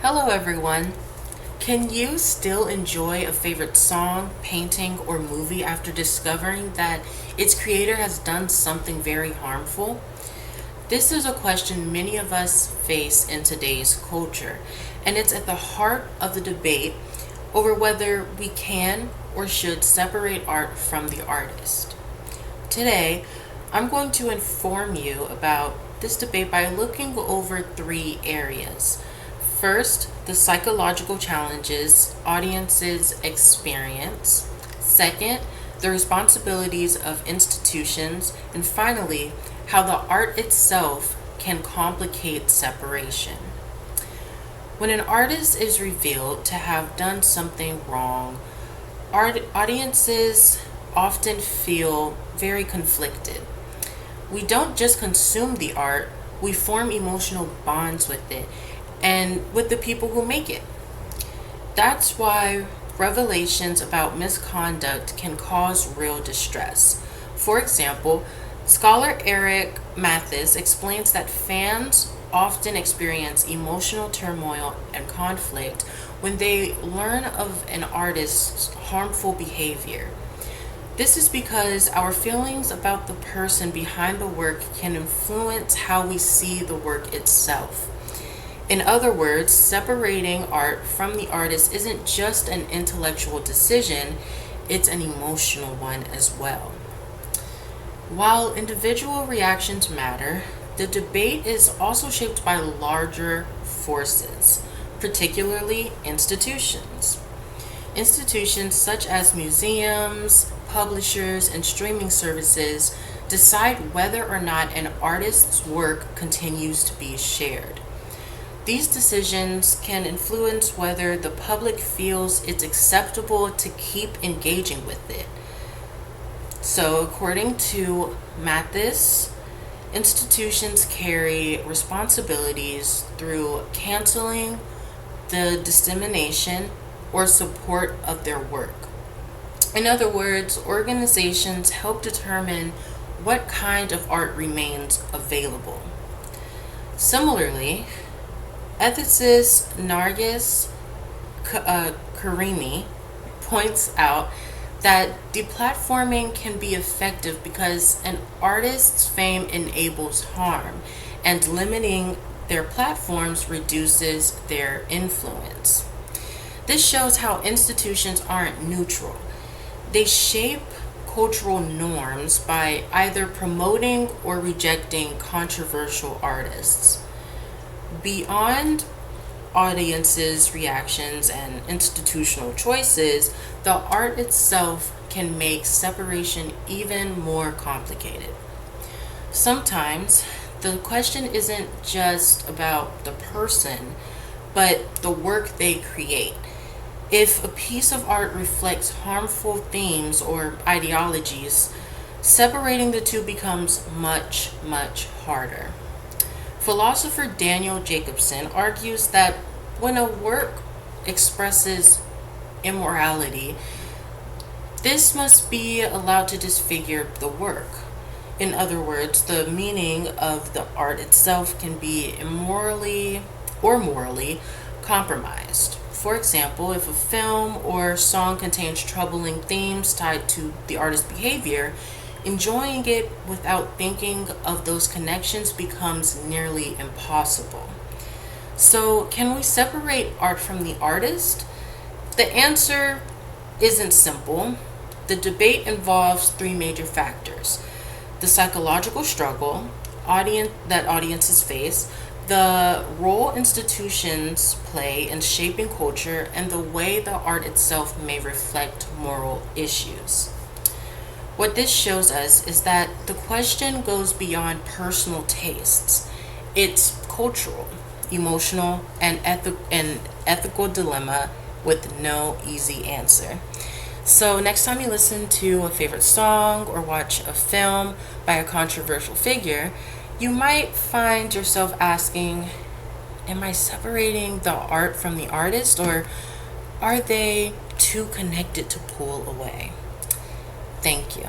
Hello, everyone. Can you still enjoy a favorite song, painting, or movie after discovering that its creator has done something very harmful? This is a question many of us face in today's culture, and it's at the heart of the debate over whether we can or should separate art from the artist. Today, I'm going to inform you about this debate by looking over three areas. First, the psychological challenges audiences experience. Second, the responsibilities of institutions. And finally, how the art itself can complicate separation. When an artist is revealed to have done something wrong, audiences often feel very conflicted. We don't just consume the art, we form emotional bonds with it and with the people who make it. That's why revelations about misconduct can cause real distress. For example, scholar Eric Mathis explains that fans often experience emotional turmoil and conflict when they learn of an artist's harmful behavior. This is because our feelings about the person behind the work can influence how we see the work itself. In other words, separating art from the artist isn't just an intellectual decision, it's an emotional one as well. While individual reactions matter, the debate is also shaped by larger forces, particularly institutions. Institutions such as museums, publishers, and streaming services decide whether or not an artist's work continues to be shared. These decisions can influence whether the public feels it's acceptable to keep engaging with it. So, according to Mathis, institutions carry responsibilities through canceling the dissemination or support of their work. In other words, organizations help determine what kind of art remains available. Similarly, ethicist Nargis Karimi points out that deplatforming can be effective because an artist's fame enables harm, and limiting their platforms reduces their influence. This shows how institutions aren't neutral. They shape cultural norms by either promoting or rejecting controversial artists. Beyond audiences' reactions and institutional choices, the art itself can make separation even more complicated. Sometimes the question isn't just about the person, but the work they create. If a piece of art reflects harmful themes or ideologies, separating the two becomes much, much harder. Philosopher Daniel Jacobson argues that when a work expresses immorality, this must be allowed to disfigure the work. In other words, the meaning of the art itself can be immorally or morally compromised. For example, if a film or song contains troubling themes tied to the artist's behavior, enjoying it without thinking of those connections becomes nearly impossible. So, can we separate art from the artist? The answer isn't simple. The debate involves three major factors: the psychological struggle that audiences face, the role institutions play in shaping culture, and the way the art itself may reflect moral issues. What this shows us is that the question goes beyond personal tastes. It's cultural, emotional, and ethical dilemma with no easy answer. So next time you listen to a favorite song or watch a film by a controversial figure, you might find yourself asking, am I separating the art from the artist, or are they too connected to pull away? Thank you.